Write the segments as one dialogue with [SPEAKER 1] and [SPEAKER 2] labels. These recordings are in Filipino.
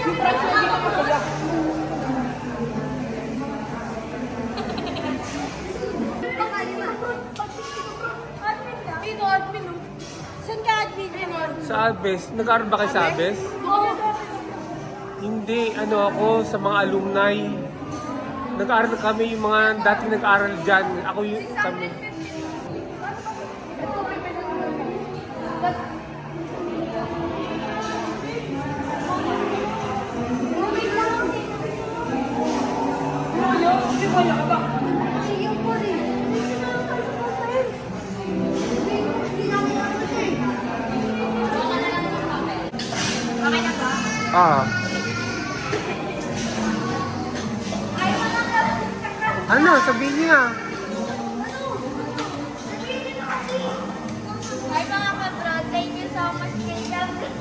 [SPEAKER 1] Yung price na dito masaya.
[SPEAKER 2] Saan ka admin?
[SPEAKER 3] Sa Albes. Nag-aaral ba kayo sa Albes?
[SPEAKER 2] Oo.
[SPEAKER 3] Hindi. Ano ako, sa mga alumni. Nag-aaral kami, yung mga dating nag-aaral dyan. Ako yung kami. Ah. Ano? Sabihin niya.
[SPEAKER 2] Hi mga katrol, thank you so much kay Gabby.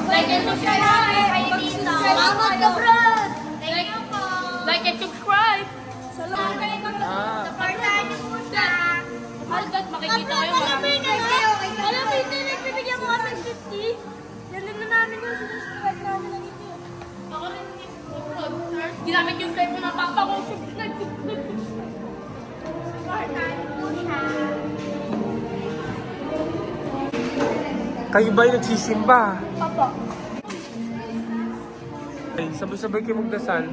[SPEAKER 2] Like and subscribe kay Tita. Salamat katrol! Thank you po.
[SPEAKER 1] Like and subscribe.
[SPEAKER 2] Salamat kay katrol. Supportahan niyo po siya.
[SPEAKER 1] Hanggat makikita ko yung marami.
[SPEAKER 2] Alam mo yung nagbibigyan mo kami 50. Yan na namin yung sinusubscribe namin na ito.
[SPEAKER 1] Ako rin yung subscribe. Ginamit yung slide mo ng papa ko. Subscribe.
[SPEAKER 2] Supportahan niyo po siya.
[SPEAKER 3] Kayo ba yung nagsisimba?
[SPEAKER 2] Papa.
[SPEAKER 3] Ay, sabay-sabay kayo magdasal.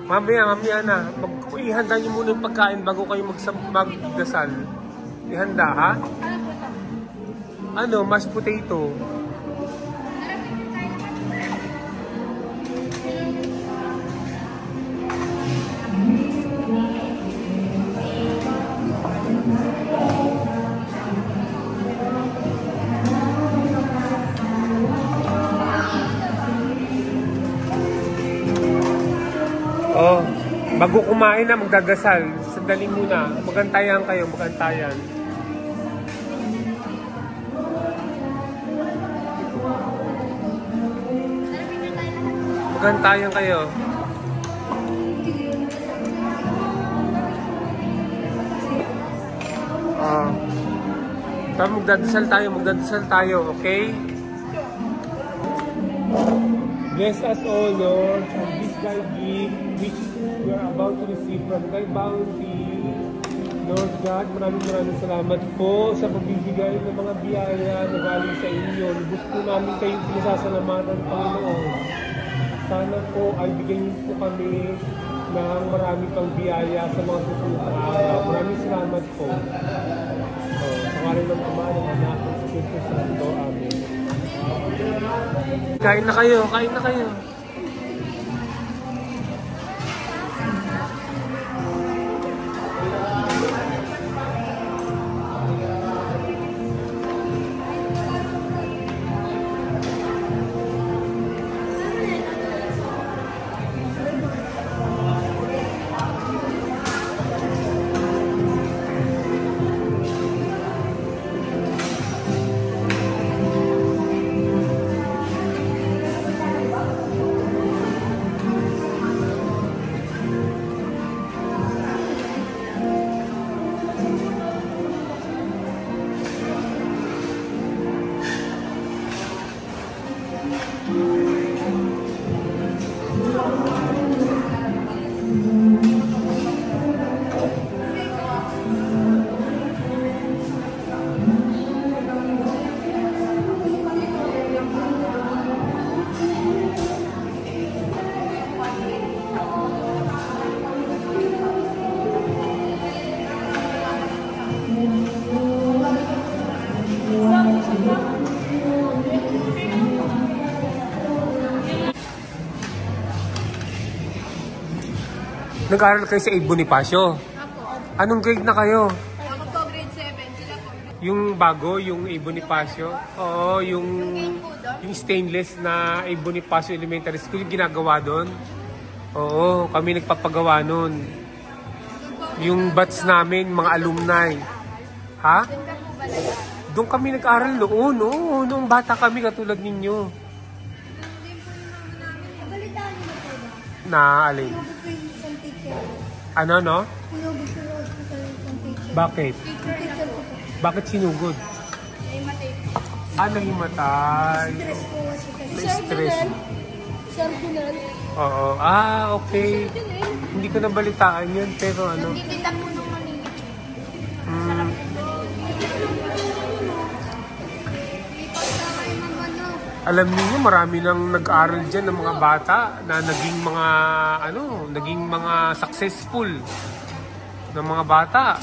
[SPEAKER 3] Mamaya na. Ihanda niyo muna yung pagkain bago kayo magdasal. Ihanda, ha? Ano? Mashed potato. Oh, bago kumain na, magdadasal. Sandali muna. Magantayan kayo, magantayan. Magantayan kayo. Oh. Tama, magdadasal tayo, okay? Bless us all, Lord, and this thy gift which we are about to receive from thy bounty. Lord God, maraming salamat po sa pagbibigay ng mga biyaya na galing sa inyo. Lubos po namin kayong pinasasalamatan, Panginoon. Sana po ay bigyan niyo po kami ng marami pang biyaya sa mga susunod na araw. Maraming salamat po. Sa ngalan ng Ama, ng Anak, ng Espiritu Santo. Amen. Kain na kayo. Nag-aaral kayo sa A. Bonifacio?
[SPEAKER 2] Ako.
[SPEAKER 3] Anong grade na kayo?
[SPEAKER 2] Ako po, grade 7. Sila po.
[SPEAKER 3] Yung bago, yung A. Bonifacio? Oo, yung stainless na A. Bonifacio Elementary School, yung ginagawa doon? Oo, kami nagpapagawa nun. Yung batch namin, mga alumni. Ha? Doon kami nag-aaral noon, oo. Noong bata kami, katulad ninyo. Na, alin? Ano, no? Bakit? Bakit sinugod?
[SPEAKER 2] Nahimatay.
[SPEAKER 3] Ah, nahimatay. Na-stress.
[SPEAKER 1] Sardunan.
[SPEAKER 3] Oo. Ah, okay. Hindi ko nabalitaan yun, pero ano.
[SPEAKER 2] Nagtitinda po ng Manila.
[SPEAKER 3] Mm, alam niyo, marami nang nag-aral dyan ng mga bata na naging mga, naging mga successful ng mga bata.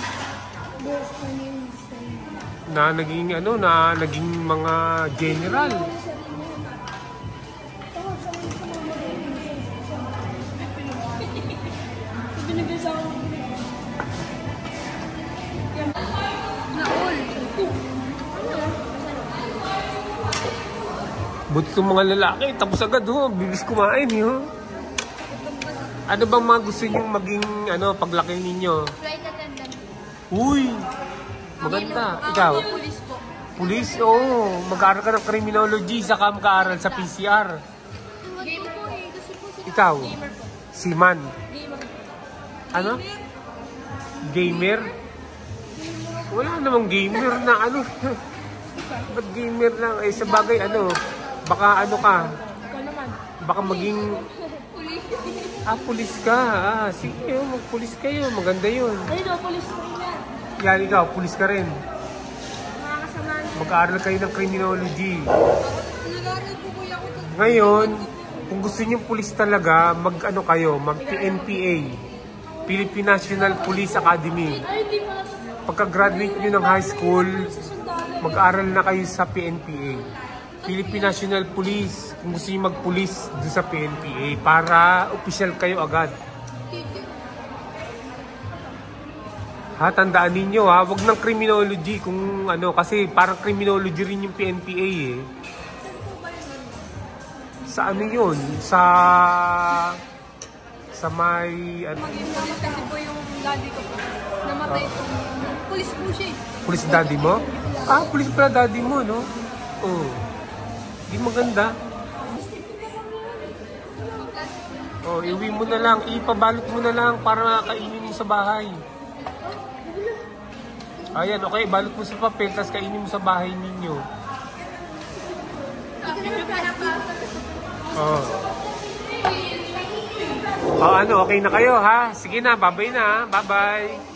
[SPEAKER 3] Na naging, naging mga general.
[SPEAKER 1] Binigay sa akin. Naol.
[SPEAKER 3] Buti itong mga lalaki, tapos agad bilis kumain Ano bang mga gusto niyong maging paglaki ninyo?
[SPEAKER 2] Flight attendant.
[SPEAKER 3] Uy! Maganda. Ikaw?
[SPEAKER 1] Pulis po.
[SPEAKER 3] Pulis? Oo. Mag-aaral ka ng criminology, saka mag-aaral sa PCR.
[SPEAKER 1] Gamer po eh. Kasi po sila.
[SPEAKER 3] Ikaw?
[SPEAKER 1] Gamer po.
[SPEAKER 3] Siman.
[SPEAKER 1] Gamer.
[SPEAKER 3] Ano? Gamer? Wala namang gamer na Ba't gamer lang? Eh, sa bagay baka ka?
[SPEAKER 1] Ikaw naman.
[SPEAKER 3] Baka maging...
[SPEAKER 1] Pulis.
[SPEAKER 3] Pulis ka. Sige, mag-pulis kayo. Maganda yun.
[SPEAKER 1] Ayun o, pulis po yan.
[SPEAKER 3] Yan, ikaw, pulis ka rin.
[SPEAKER 1] Mga kasamahan.
[SPEAKER 3] Mag-aaral kayo ng criminology.
[SPEAKER 1] Nag-aaral po kuya ko.
[SPEAKER 3] Ngayon, kung gusto niyo pulis talaga, mag-PNPA. Philippine National Police Academy.
[SPEAKER 1] Ay, hindi pala.
[SPEAKER 3] Pagka-graduate niyo ng high school, mag-aaral na kayo sa PNPA. Philippine National Police. Kung gusto niyo mag-police doon sa PNPA para official kayo agad. Tandaan ninyo wag ng criminology kung kasi parang criminology rin yung PNPA Sa yun? Sa may
[SPEAKER 1] Kasi po yung daddy ko po. Namatay po. Pulis po siya eh.
[SPEAKER 3] Pulis daddy mo? Pulis pala daddy mo, no? Oo. Di maganda. Iwi mo na lang. Ipabalot mo na lang para kainin mo sa bahay. Ayan, okay. Balot mo sa papel, tapos kainin mo sa bahay ninyo. Okay na kayo, ha? Sige na, bye-bye na, bye-bye.